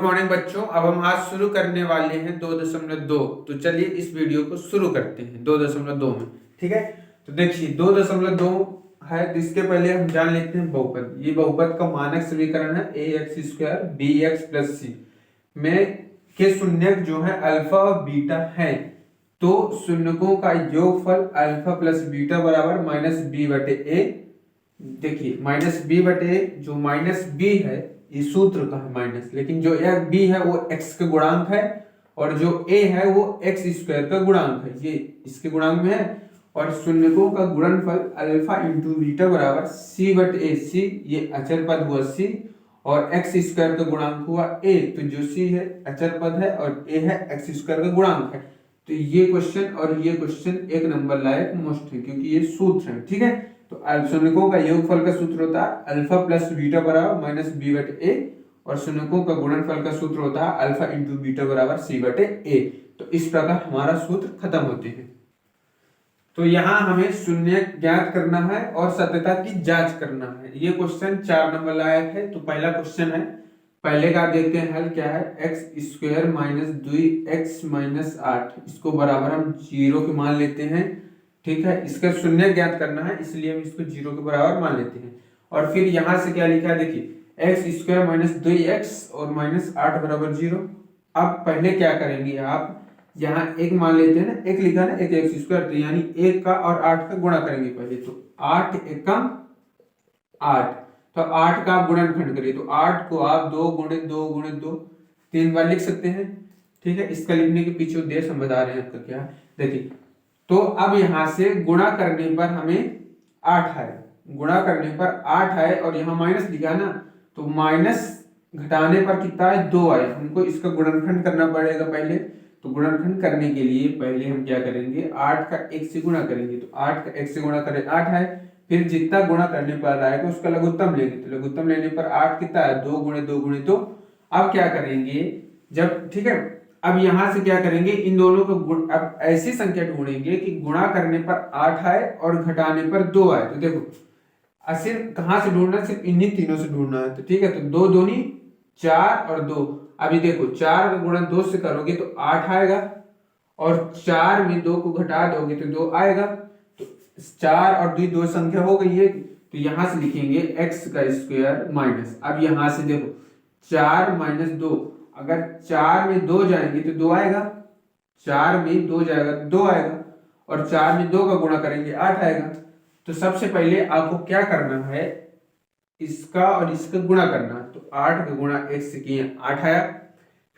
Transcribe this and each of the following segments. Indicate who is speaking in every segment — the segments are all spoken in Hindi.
Speaker 1: मॉर्निंग बच्चों। अब हम आज शुरू करने वाले हैं 2.2। तो चलिए इस वीडियो को शुरू करते हैं 2.2 में। ठीक है, तो देखिए 2.2 है तो इसके पहले हम जान लेते हैं बहुपद। ये बहुपद का मानक समीकरण है ax² bx + c में के शून्यक जो है अल्फा और बीटा है। तो शून्यकों का योगफल अल्फा प्लस बीटा बराबर -b/a। देखिए -b/a जो -b है ये सूत्र का है माइनस, लेकिन जो b है वो x का गुणांक है और जो a है वो x² का गुणांक है, ये इसके गुणांक में है। और शून्यकों का गुणनफल अल्फा इंटू बीटा बराबर c/a। c ये अचर पद हुआ c और x² का गुणांक हुआ a। तो जो c है अचर पद है और a है x² का गुणांक है। तो ये क्वेश्चन और ये क्वेश्चन एक नंबर लायक मोस्ट है क्योंकि ये सूत्र है। ठीक है, तो शून्यकों का योगफल का सूत्र होता है अल्फा प्लस बीटा बराबर -b/a और शून्यकों का गुणनफल का सूत्र होता है अल्फा इंटू बीटा बराबर c/a। तो इस प्रकार हमारा सूत्र खत्म होते हैं। तो यहाँ हमें शून्य ज्ञात करना है और सत्यता की जांच करना है। ये क्वेश्चन 4 नंबर लायक है। तो पहला क्वेश्चन है, पहले का देखते हैं हल क्या है। x² - 2x - 8 इसको बराबर हम 0 के मान लेते हैं। ठीक है, इसका शून्य ज्ञात करना है इसलिए हम इसको 0 के बराबर मान लेते हैं। और फिर यहां से क्या लिखा है, देखिए x² - 2x और -8 बराबर 0। अब पहले क्या करेंगे, आप यहाँ एक मान लेते हैं ना, एक लिखा ना, एक x², तो यानी 1 का और 8 का गुणा करेंगे पहले। तो 8 एकम 8, तो 8 का आप गुणनखंड करिए। तो 8 को आप 2 × 2 × 2 3 बार लिख सकते हैं। ठीक है, इसका लिखने के पीछे उद्देश्य हम बता रहे हैं आपका क्या है। देखिए तो अब यहां से गुणा करने पर हमें 8 है, गुणा करने पर 8 है और यहाँ माइनस लिखा ना, तो माइनस घटाने पर कितना है, 2 आए। हमको इसका गुणनखंड करना पड़ेगा पहले। तो गुणनखंड करने के लिए पहले हम क्या करेंगे, 8 का 1 से गुणा करेंगे। तो 8 का 1 से गुणा करें 8 है, फिर जितना गुणा करने पर आएगा उसका लघुत्तम लेंगे। तो लघुत्तम लेने पर 8 कितना है, 2 × 2 × 2। अब क्या करेंगे जब, ठीक है, अब यहां से क्या करेंगे, इन दोनों को अब ऐसी संख्या ढूंढेंगे कि गुणा करने पर 8 आए और घटाने पर 2 आए। तो देखो सिर्फ कहां से ढूंढना, सिर्फ इन्हीं तीनों से ढूंढना है। तो ठीक है, तो 2 दूनी 4 और 2। अभी देखो 4 का गुणा 2 से करोगे तो 8 आएगा और 4 में 2 को घटा दोगे तो 2 आएगा। तो 4 और 2 संख्या हो गई है। तो यहां से लिखेंगे x² माइनस, अब यहां से देखो 4 - 2, अगर 4 में 2 जाएंगे तो 2 आएगा, 4 में 2 जाएगा तो 2 आएगा और 4 में 2 का गुणा करेंगे 8 आएगा। तो सबसे पहले आपको क्या करना है, इसका और इसका गुणा करना है। तो 8 का गुणा 1 से किए 8 आया,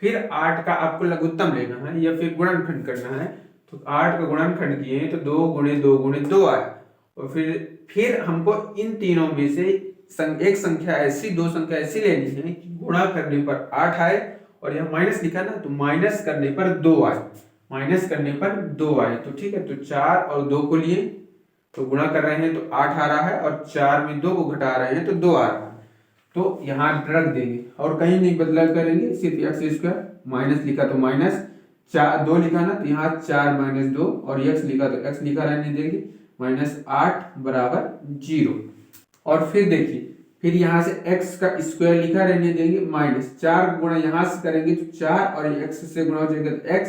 Speaker 1: फिर 8 का आपको लघुत्तम लेना है या फिर गुणनखंड करना है। तो 8 का गुणनखंड किए तो 2 × 2 × 2 आया। और फिर हमको इन तीनों में से एक संख्या ऐसी, 2 संख्या ऐसी लेनी है कि गुणा करने पर 8 आए और यह माइनस लिखा ना, तो माइनस करने पर 2 आए, माइनस करने पर 2 आए। तो ठीक है, तो 4 और 2 को लिए तो गुणा कर रहे हैं तो 8 आ रहा है और 4 में 2 को घटा रहे हैं तो 2 आ रहा है। तो यहाँ रख देंगे और कहीं नहीं बदलाव करेंगे, सिर्फ x² माइनस लिखा तो माइनस 4, 2 लिखा ना, तो यहाँ 4 - 2 और x लिखा तो x लिखा रहने देंगे, -8 बराबर 0। और फिर देखिए, फिर यहाँ से x का स्क्वायर लिखा रहने देंगे, -4 गुणा यहाँ से करेंगे तो 4 और x से गुणा हो जाएगा तो x,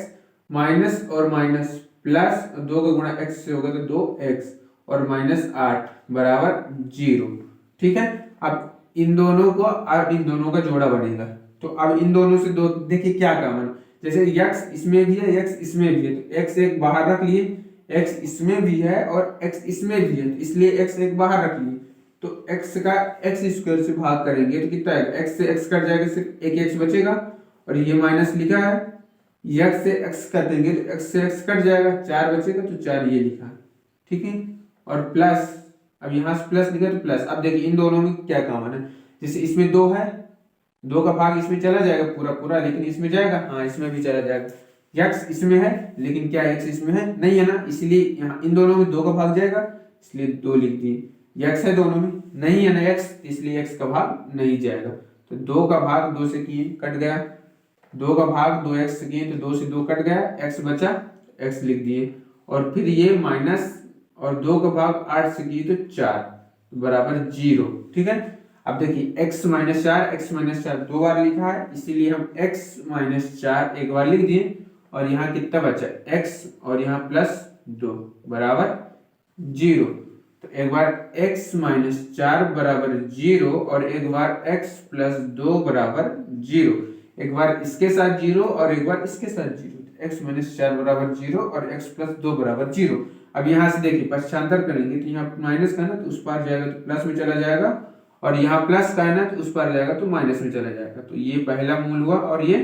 Speaker 1: माइनस और माइनस प्लस, 2 का गुणा x से होगा तो 2x और -8 बराबर 0। ठीक है, अब इन दोनों को और इन दोनों का जोड़ा बनेगा। तो अब इन दोनों से दो, देखिए क्या कॉमन, जैसे x इसमें भी है, x इसमें भी है, तो x एक बाहर रख लिए, x इसमें भी है और x इसमें भी है, इसलिए x एक बाहर रख लिए। तो x का x² से भाग करेंगे तो कितना आएगा, x से x कट जाएगा, सिर्फ एक x बचेगा और ये माइनस लिखा है, x से x काटेंगे तो x से x कट जाएगा, 4 बचेगा तो 4 ये लिखा। ठीक है, और प्लस, अब यहाँ से प्लस लिखा तो प्लस। अब देखिए इन दोनों में क्या कॉमन है, जैसे इसमें 2 है, 2 का भाग इसमें चला जाएगा पूरा पूरा, लेकिन इसमें जाएगा, हाँ इसमें भी चला जाएगा। x इसमें है लेकिन क्या x इसमें है नहीं है ना, इसलिए यहाँ इन दोनों में 2 का भाग जाएगा, इसलिए 2 लिख दिए। x है दोनों में, नहीं है ना x, इसलिए x का भाग नहीं जाएगा। तो 2 का भाग 2 से किए कट गया, 2 का भाग 2x से किए तो 2 से 2 कट गया, x बचा, x लिख दिए। और फिर ये माइनस और 2 का भाग 8 से किए तो 4 बराबर 0। ठीक है, अब देखिए x माइनस चार 2 बार लिखा है, इसीलिए हम x माइनस चार एक बार लिख दिए, और यहाँ कितना बचा x और यहाँ प्लस 2 बराबर 0। तो एक बार x माइनस चार बराबर 0 और एक बार x प्लस 2 बराबर 0, एक बार इसके साथ 0 और एक बार इसके साथ 0, x माइनस चार बराबर 0 और x प्लस 2 बराबर 0। अब यहाँ से देखिए पक्षांतर करेंगे तो यहाँ माइनस का है ना तो उस पार जाएगा तो प्लस में चला जाएगा, और यहाँ प्लस का है ना तो उस पार जाएगा तो माइनस में चला जाएगा। तो ये पहला मूल हुआ और ये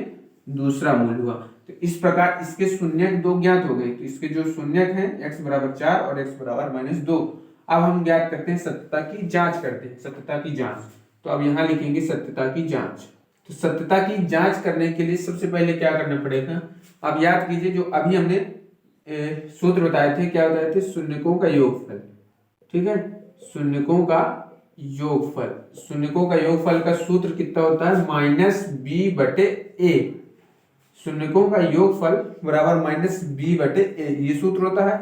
Speaker 1: दूसरा मूल हुआ। तो इस प्रकार इसके शून्यक दो ज्ञात हो गए। तो इसके जो शून्यक हैं x बराबर 4 और x बराबर -2। अब हम ज्ञात करते हैं सत्यता की जांच करते हैं, सत्यता की जांच। तो अब यहाँ लिखेंगे सत्यता की जांच। तो सत्यता की जांच करने के लिए सबसे पहले क्या करना पड़ेगा, अब याद कीजिए जो अभी हमने सूत्र बताए थे, क्या बताए थे, शून्यकों का योगफल। ठीक है, शून्यकों का योगफल, शून्यकों का योगफल का सूत्र कितना होता है, -b/a। शून्यकों का योगफल बराबर -b/a, ये सूत्र होता है।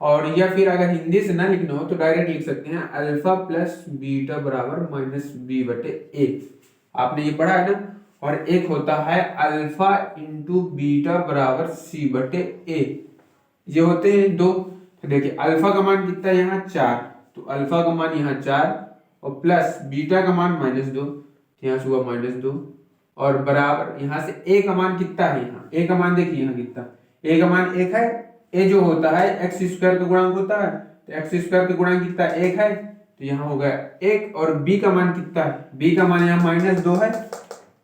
Speaker 1: और या फिर अगर हिंदी से ना लिखना हो तो डायरेक्ट लिख सकते हैं अल्फा प्लस बीटा बराबर -b/a। आपने ये पढ़ा है ना। और एक होता है अल्फा इंटू बीटा बराबर c/a, ये होते हैं दो। तो देखिए अल्फा का मान कितना है यहाँ 4, तो अल्फा का मान यहाँ 4 और प्लस बीटा का मान -2, यहाँ से हुआ -2 और बराबर यहाँ से a का मान कितना है, यहाँ a का मान देखिए यहाँ कितना, a का मान 1 है। a जो होता है x स्क्वायर का गुणांक होता है, तो x स्क्वायर का गुणांक कितना 1 है, तो यहाँ हो गया 1। और b का मान कितना है, b का मान यहाँ -2 है,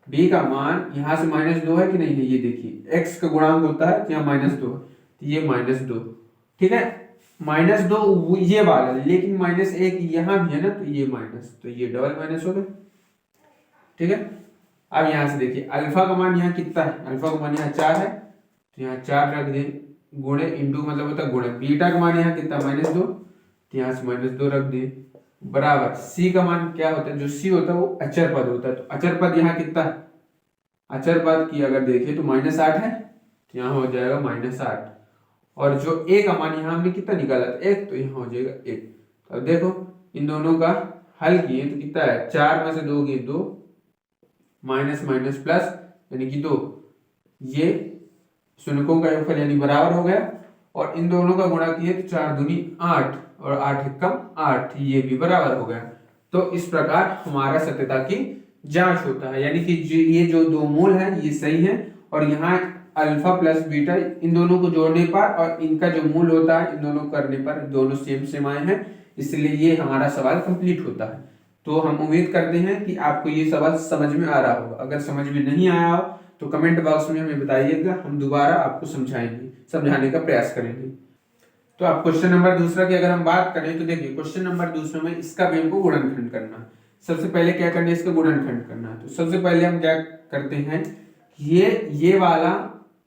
Speaker 1: b का मान यहाँ से -2 है कि नहीं है, ये देखिए x का गुणांक होता है तो यहाँ -2 है, तो ये -2। ठीक है, -2 ये वाला, लेकिन -1 यहाँ भी है ना, तो ये माइनस, तो ये डबल माइनस हो गया। ठीक है, अब यहाँ से देखिए अल्फा का मान यहाँ कितना है, अल्फा का मान यहाँ 4 है, तो यहाँ 4 रख दें, गुणे इंटू मतलब होता है गुणे, बीटा का मान यहाँ कितना -2, तो यहाँ से -2 रख दें, बराबर c का मान क्या होता है, जो c होता है वो अचर पद होता है। तो अचर पद यहाँ कितना है, अचर पद की अगर देखें तो -8 है, तो यहाँ हो जाएगा -8। और जो a का मान यहाँ हमने कितना निकाला था 1, तो यहाँ हो जाएगा 1। तो अब देखो इन दोनों का हल किए तो कितना है, 4 में से 2 गए 2, माइनस माइनस प्लस यानी कि 2, ये शून्यकों का योगफल यानी बराबर हो गया। और इन दोनों का गुणा किए तो 4 दूनी 8 और 8 एकम 8, ये भी बराबर हो गया। तो इस प्रकार हमारा सत्यता की जांच होता है, यानी कि ये जो दो मूल है ये सही है, और यहाँ अल्फा प्लस बीटा इन दोनों को जोड़ने पर और इनका जो मूल होता है इन दोनों करने पर दोनों सेम आए हैं, इसलिए ये हमारा सवाल कंप्लीट होता है। तो हम उम्मीद करते हैं कि आपको ये सवाल समझ में आ रहा होगा। अगर समझ में नहीं आया हो तो कमेंट बॉक्स में हमें बताइएगा, हम दोबारा आपको समझाएंगे, समझाने का प्रयास करेंगे। तो अब क्वेश्चन नंबर दूसरा की अगर हम बात करें तो देखिए क्वेश्चन नंबर दूसरे में इसका भी हमको गुणनखंड करना है। सबसे पहले क्या करना है, इसका गुणनखंड करना है। तो सबसे पहले हम क्या करते हैं, ये वाला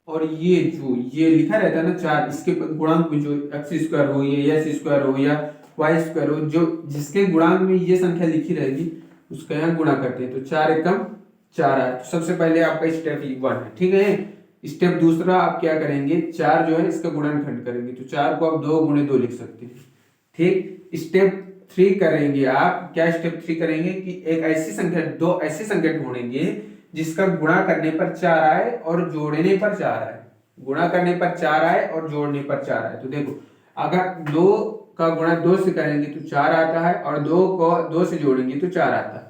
Speaker 1: और ये जो ये लिखा रहता है ना 4, इसके गुणांक में जो x² हो या s² हो या y² हो, जो जिसके गुणांक में ये संख्या लिखी रहेगी उसका यहाँ गुणा करते हैं। तो 4 एकम 4 है। तो सबसे पहले आपका स्टेप 1 है, ठीक है। स्टेप दूसरा आप क्या करेंगे, 4 जो है इसका गुणनखंड करेंगे। तो 4 को आप 2 गुणे 2 लिख सकते हैं, ठीक। स्टेप 3 करेंगे आप, क्या स्टेप 3 करेंगे कि एक ऐसी संख्या, 2 ऐसी संख्या ढूंढेंगे जिसका गुणा करने पर 4 आए और जोड़ने पर 4 आए, गुणा करने पर 4 आए और जोड़ने पर 4 आए। तो देखो अगर 2 का गुणा 2 से करेंगे तो 4 आता है और 2 को 2 से जोड़ेंगे तो 4 आता है।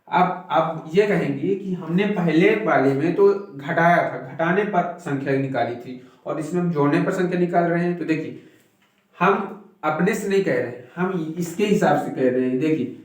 Speaker 1: अब ये कहेंगे कि हमने पहले वाले में तो घटाया था, घटाने पर संख्या निकाली थी और इसमें हम जोड़ने पर संख्या निकाल रहे हैं। तो देखिए हम अपने से नहीं कह रहे हैं, हम इसके हिसाब से कह रहे हैं। देखिए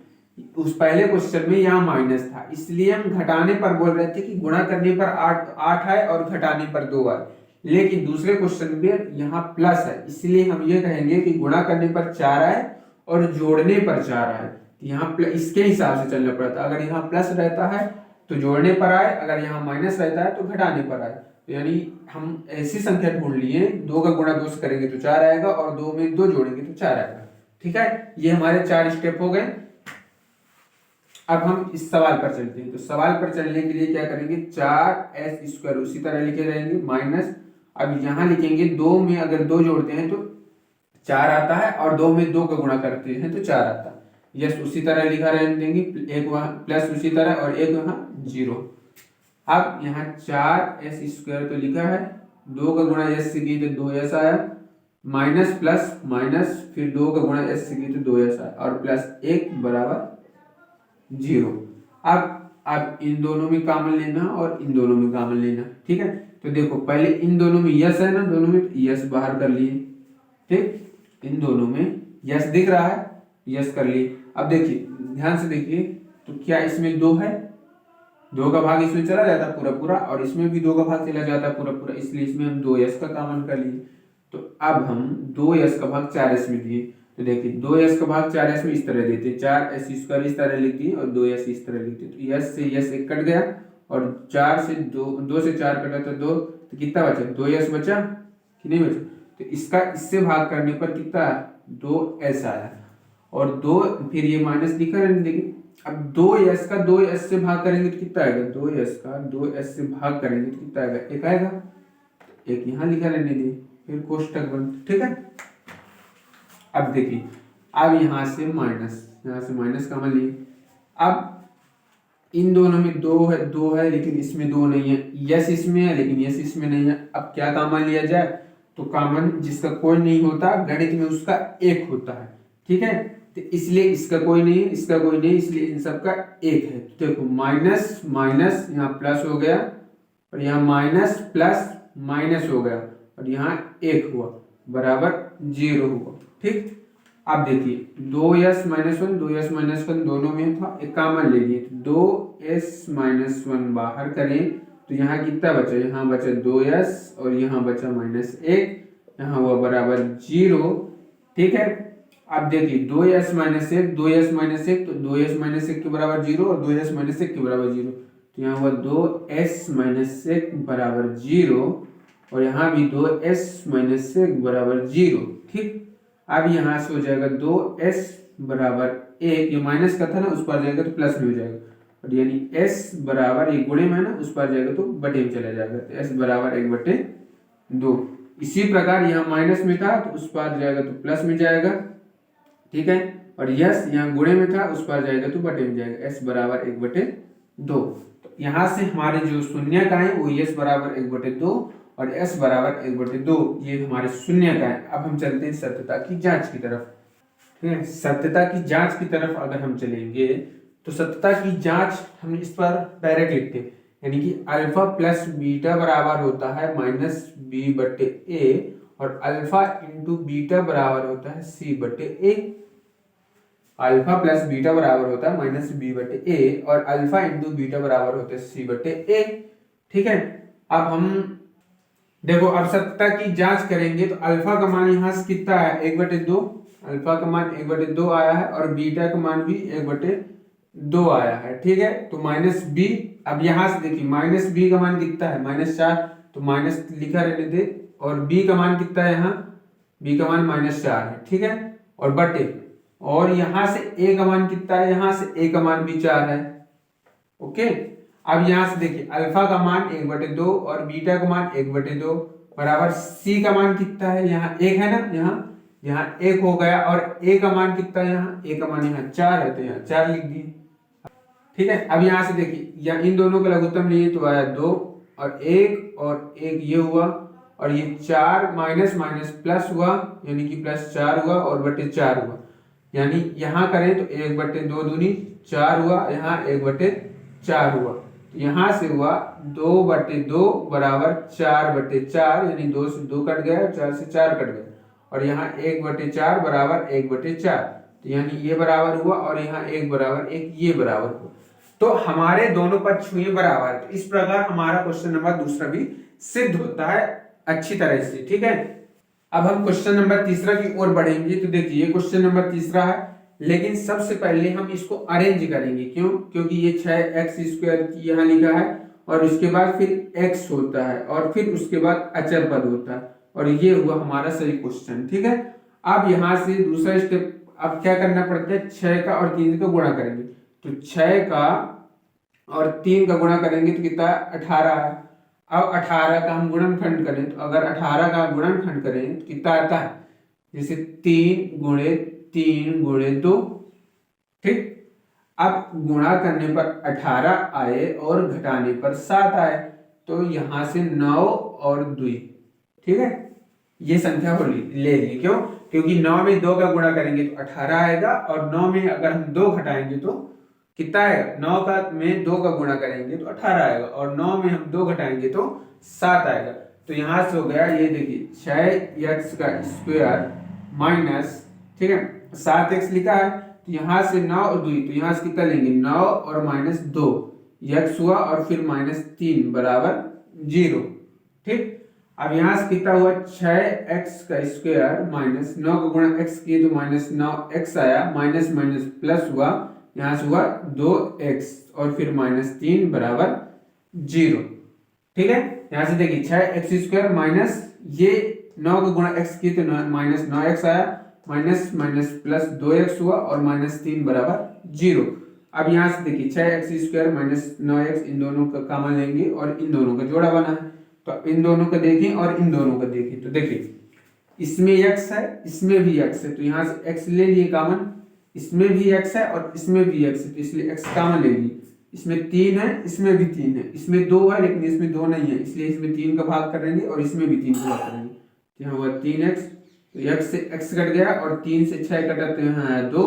Speaker 1: उस पहले क्वेश्चन में यहाँ माइनस था, इसलिए हम घटाने पर बोल रहे थे कि गुणा करने पर 8 है और घटाने पर 2 है। लेकिन दूसरे क्वेश्चन में यहाँ प्लस है, इसलिए हम ये कहेंगे कि गुणा करने पर 4 आए और जोड़ने पर 4 आए। यहाँ इसके हिसाब से चलना पड़ता है। अगर यहाँ प्लस रहता है तो जोड़ने पर आए, अगर यहाँ माइनस रहता है तो घटाने पर आए। तो यानी हम ऐसी संख्या ढूंढ लिए, 2 का गुणा 2 से करेंगे तो 4 आएगा और 2 में 2 जोड़ेंगे तो 4 आएगा, ठीक है। ये हमारे 4 स्टेप हो गए। अब हम इस सवाल पर चलते हैं। तो सवाल पर चलने के लिए क्या करेंगे, 4s² उसी तरह लिखे रहेंगे माइनस, अब यहाँ लिखेंगे 2 में अगर 2 जोड़ते हैं तो 4 आता है और 2 में 2 का गुणा करते हैं तो 4 आता है। यस उसी तरह लिखा रहने देंगे, एक वहाँ प्लस उसी तरह और एक वहाँ 0। अब यहाँ 4s² तो लिखा है, 2 का गुणा s से की तो 2s आया, माइनस प्लस माइनस, फिर 2 का गुणा s से की तो 2s आया, और प्लस 1 बराबर 0। अब इन दोनों में कॉमन लेना और इन दोनों में कॉमन लेना, ठीक है। तो देखो पहले इन दोनों में यस है ना, दोनों में तो यस बाहर कर लिए, ठीक। इन दोनों में यस दिख रहा है, यस कर लिए। अब देखिए ध्यान से देखिए, तो क्या इसमें 2 है, 2 का भाग इसमें चला जाता पूरा पूरा, और इसमें भी 2 का भाग चला जाता पूरा पूरा, इसलिए इसमें हम 2s का कॉमन कर लिए। तो अब हम 2s का भाग 4s में दिए, तो देखिए 2s का भाग 4s में इस तरह देते, 4s² इस तरह लिख दिए और 2s इस तरह लिखते, तो यस से यस एक कट गया, और 4 से 2 से 4 कटा तो 2, तो कितना बचा, 2s बचा कि नहीं बचा। तो इसका इससे भाग करने पर कितना 2s आया, और 2 फिर ये माइनस दिखा रहने देंगे। अब 2s का 2s से भाग करेंगे तो कितना आएगा, 2s का 2s से भाग करेंगे तो कितना आएगा, 1 आएगा, एक यहाँ लिखा रहने दे, फिर कोष्टक बंद, ठीक है। अब देखिए, अब यहाँ से माइनस कॉमन लिए। अब इन दोनों में 2 है लेकिन इसमें 2 नहीं है, यस इसमें है लेकिन यस इसमें नहीं है। अब क्या कॉमन लिया जाए, तो कॉमन जिसका कोई नहीं होता गणित में उसका 1 होता है, ठीक है। तो इसलिए इसका कोई नहीं है, इसका कोई नहीं, इसलिए इन सबका 1 है। तो देखो माइनस माइनस यहाँ प्लस हो गया, और यहाँ माइनस प्लस माइनस हो गया, और यहाँ 1 हुआ बराबर 0 हुआ, ठीक। अब देखिए 2s - 1 2s - 1 दोनों में था, एक कॉमन ले लिए, 2s - 1 बाहर करें तो यहाँ कितना बचा, यहाँ बचा 2s और यहाँ बचा -1, यहाँ हुआ बराबर 0, ठीक है। अब देखिए 2s - 1 2s - 1 तो 2s - 1 के बराबर 0 और 2s - 1 के बराबर 0, तो यहाँ हुआ 2s - 1 बराबर 0, और यहाँ भी 2s - 1 बराबर 0, ठीक। अब यहाँ से हो जाएगा 2s बराबर 1, ये माइनस का था ना, उस पर जाएगा तो प्लस में हो जाएगा, और यानी s बराबर, ये गुणे में है ना, उस पर जाएगा तो बटे में चला जाएगा, तो s बराबर 1/2। इसी प्रकार यहाँ माइनस में था तो उस पर जाएगा तो प्लस में जाएगा, ठीक है। और यस यहाँ गुणे में था, उस पर जाएगा तो बटे में जाएगा, s बराबर 1/2। तो यहाँ से हमारे जो शून्य का है वो s बराबर 1/2 और s बराबर 1/2, ये हमारे शून्य का है। अब हम चलते हैं सत्यता की जांच की तरफ, ठीक है। सत्यता की जांच की तरफ अगर हम चलेंगे तो सत्यता की जांच हम इस पर डायरेक्ट लिखते हैं, यानी कि अल्फा प्लस बीटा बराबर होता है -b/a, और अल्फा इंटू बीटा बराबर होता है c/a। अल्फा प्लस बीटा बराबर होता है -b/a, और अल्फा इंटू बीटा बराबर होता है c/a, ठीक है। अब हम देखो, अब सत्यता की जांच करेंगे तो अल्फा का मान यहाँ से कितना है, 1/2, अल्फा का मान 1/2 आया है, और बीटा का मान भी 1/2 आया है, ठीक है। तो -b, अब यहाँ से देखिए -b का मान कितना है, -4, तो माइनस लिखा रहने दे, और b का मान कितना है, यहाँ b का मान -4 है, ठीक है, और बटे, और यहाँ से a का मान कितना है, यहाँ से a का मान भी 4 है, ओके। अब यहाँ से देखिए अल्फा का मान 1/2 और बीटा का मान 1/2 बराबर c का मान कितना है, यहाँ 1 है ना, यहाँ 1 हो गया, और a का मान कितना है, यहाँ a का मान यहाँ 4 है, तो यहाँ 4 लिख दिए, ठीक है। अब यहाँ से देखिए यहाँ इन दोनों का लघुत्तम लिए तो आया 2 और 1 ये हुआ, और ये 4 माइनस माइनस प्लस हुआ, यानी कि +4 हुआ, और बटे 4 हुआ, यानी यहाँ करें तो 1/2 दूनी 4 हुआ, यहाँ 1/4 हुआ, तो यहाँ से हुआ 2/2 बराबर 4/4, यानी 2 से 2 कट गया, 4 से 4 कट गया, और यहाँ 1/4 बराबर 1/4, तो यानी ये बराबर हुआ, और यहाँ 1 बराबर 1 ये बराबर हुआ। तो हमारे दोनों पक्ष हुए बराबर, तो इस प्रकार हमारा क्वेश्चन नंबर दूसरा भी सिद्ध होता है अच्छी तरह से, ठीक है। अब हम क्वेश्चन नंबर तीसरा की ओर बढ़ेंगे, तो देखिए क्वेश्चन नंबर तीसरा है, लेकिन सबसे पहले हम इसको अरेंज करेंगे, क्यों, क्योंकि ये 6x² यहाँ लिखा है, और उसके बाद फिर x होता है, और फिर उसके बाद अचर पद होता है, और ये हुआ हमारा सही क्वेश्चन, ठीक है। अब यहाँ से दूसरा स्टेप, अब क्या करना पड़ता है, 6 का और 3 का गुणा करेंगे, तो 6 का और 3 का गुणा करेंगे तो कितना 18 है। अब 18 का हम गुणनखंड करें, तो अगर 18 का गुणनखंड करें तो कितना आता है, जैसे 3 × 3 × 2, ठीक। अब गुणा करने पर 18 आए और घटाने पर 7 आए, तो यहां से 9 और 2, ठीक है, ये संख्या को ले ली। क्यों? क्योंकि 9 में 2 का गुणा करेंगे तो 18 आएगा, और 9 में अगर हम 2 घटाएंगे तो कितना आएगा? 9 का में 2 का गुणा करेंगे तो 18 आएगा, और 9 में हम 2 घटाएंगे तो 7 आएगा। तो यहां से हो गया, ये देखिए 6x का स्क्वायर माइनस, ठीक है, 7x लिखा है, तो यहां से 9 और 2, तो यहां से कितना लेंगे? 9 और माइनस 2 x हुआ, और फिर माइनस 3 बराबर 0, ठीक। अब यहां से कितना हुआ? 6x का स्क्वायर माइनस 9 का गुणा x किए तो माइनस 9x आया, माइनस माइनस प्लस हुआ, यहां से हुआ 2x, और फिर माइनस 3 बराबर 0, ठीक है। यहां से देखिए 6x स्क्वायर माइनस ये 9 का गुणा x किए तो माइनस 9x आया, माइनस माइनस प्लस 2x हुआ, और माइनस 3 बराबर 0। अब यहां से देखिए 6x स्क्वायर माइनस 9x, इन दोनों का कॉमन लेंगे और इन दोनों का जोड़ा बना है, तो इन दोनों को देखें और इन दोनों को देखें, तो देखिए इसमें x है, इसमें भी x है, तो यहां से x ले लिए कॉमन, इसमें भी x है और इसमें भी x है, तो इसलिए x कॉमन ले लिए। इसमें 3 है, इसमें भी 3 है, इसमें 2 है लेकिन इसमें 2 नहीं है, इसलिए इसमें 3 का भाग करेंगे और इसमें भी 3 का भाग करेंगे, तो यहाँ हुआ 3x, तो x से x कट गया, और 3 से 6 कटा तो यहाँ आया 2,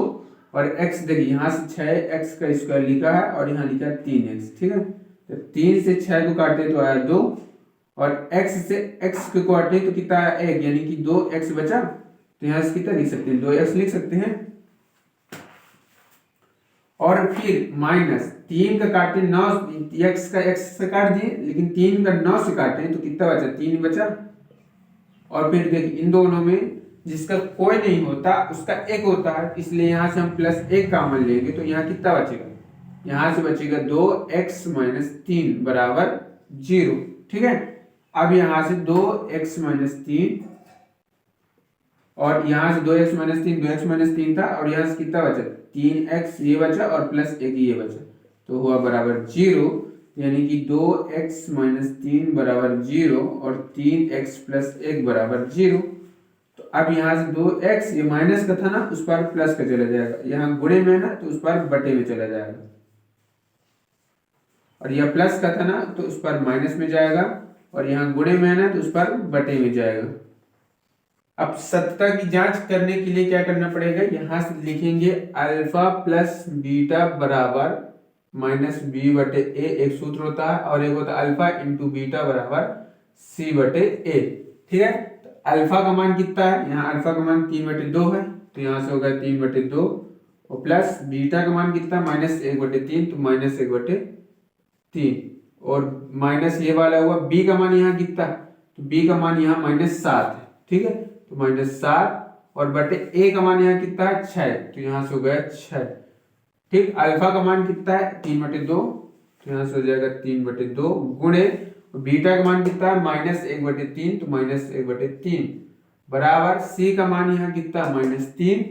Speaker 1: और x देखिए यहाँ से 6x का स्क्वायर लिखा है और यहाँ लिखा है 3x, ठीक है। तो 3 से 6 को काटे तो आया 2, और x से x को काटे तो कितना आया? 1, यानी कि 2x बचा, तो यहाँ से कितना लिख सकते हैं? 2x लिख सकते हैं। और फिर माइनस 3 का काटे 9, x का x से काट दिए, लेकिन 3 का 9 से काटे तो कितना बचा? 3 बचा। और फिर देखिए इन दोनों में जिसका कोई नहीं होता उसका 1 होता है, इसलिए यहाँ से हम प्लस 1 कॉमन लेंगे, तो यहाँ कितना बचेगा? यहाँ से बचेगा 2x माइनस 3 बराबर 0, ठीक है। अब यहाँ से 2x माइनस 3, और यहाँ से 2x माइनस 3, 2x माइनस 3 था, और यहाँ से कितना बचा? 3x ये बचा, और प्लस 1 ये बचा, तो हुआ बराबर 0, यानी कि 2x माइनस 3 बराबर 0, और 3x प्लस 1 बराबर 0। तो अब यहाँ से 2x, ये माइनस का था ना, उस पर प्लस का चला जाएगा, यहाँ गुणे में ना तो उस पर बटे में चला जाएगा, और यह प्लस का था ना तो उस पर माइनस में जाएगा, और यहाँ गुणे में है ना तो उस पर बटे में जाएगा। अब सत्ता की जांच करने के लिए क्या करना पड़ेगा? यहां से लिखेंगे अल्फा प्लस बीटा बराबर माइनस बी बटे ए, एक सूत्र होता है, और एक होता है अल्फा इंटू बीटा बराबर सी बटे ए, ठीक है। तो अल्फा का मान कितना है? यहाँ अल्फा का मान 3/2 है, तो यहाँ से होगा 3/2, और प्लस बीटा का मान कितना? माइनस 1/3, तो माइनस 1/3, और माइनस ये वाला हुआ बी का मान यहाँ कितना? तो बी का मान यहाँ -7 है, ठीक है, तो -7, और बटे ए का मान यहाँ कितना है? 6, तो यहाँ से हो गया 6, ठीक। अल्फा का मान कितना है? 3/2, तो यहाँ से हो जाएगा 3/2 गुणे बीटा का मान कितना है? -1/3, तो -1/3 बराबर सी का मान यहाँ कितना है? -3,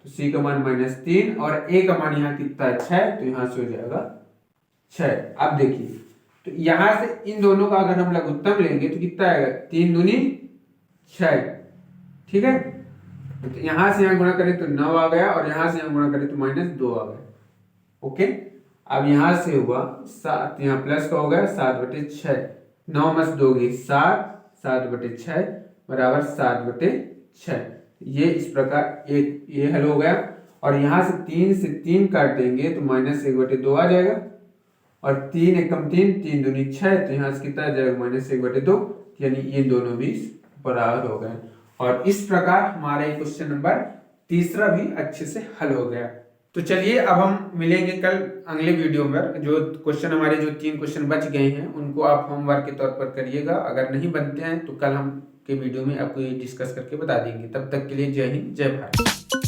Speaker 1: तो सी का मान -3, और ए का मान यहाँ कितना है? 6, तो यहाँ से हो जाएगा 6। अब देखिए, तो यहां से इन दोनों का अगर हम लघुत्तम लेंगे तो कितना आएगा? 3 दूनी 6, ठीक है। तो यहां से यहां गुणा करें तो 9 आ गया, और यहां से यहां गुणा करें तो -2 आ गया, ओके। अब यहां से हुआ 7, यहाँ प्लस का हो गया 7/6, 9 में 2 गई 7, 7/6 बराबर 7/6, ये इस प्रकार एक ये हल हो गया। और यहां से 3 से 3 काटेंगे तो -1/2 आ जाएगा, और 3 एकम 3, 3 दूनी 6, तो यहाँ से कितना आ जाएगा? -1/2, यानी ये दोनों भी बराबर हो गए। और इस प्रकार हमारा ये क्वेश्चन नंबर 3 भी अच्छे से हल हो गया। तो चलिए अब हम मिलेंगे कल अगले वीडियो में। जो क्वेश्चन हमारे जो 3 क्वेश्चन बच गए हैं उनको आप होमवर्क के तौर पर करिएगा, अगर नहीं बनते हैं तो कल हम के वीडियो में आपको ये डिस्कस करके बता देंगे। तब तक के लिए जय हिंद, जय भारत।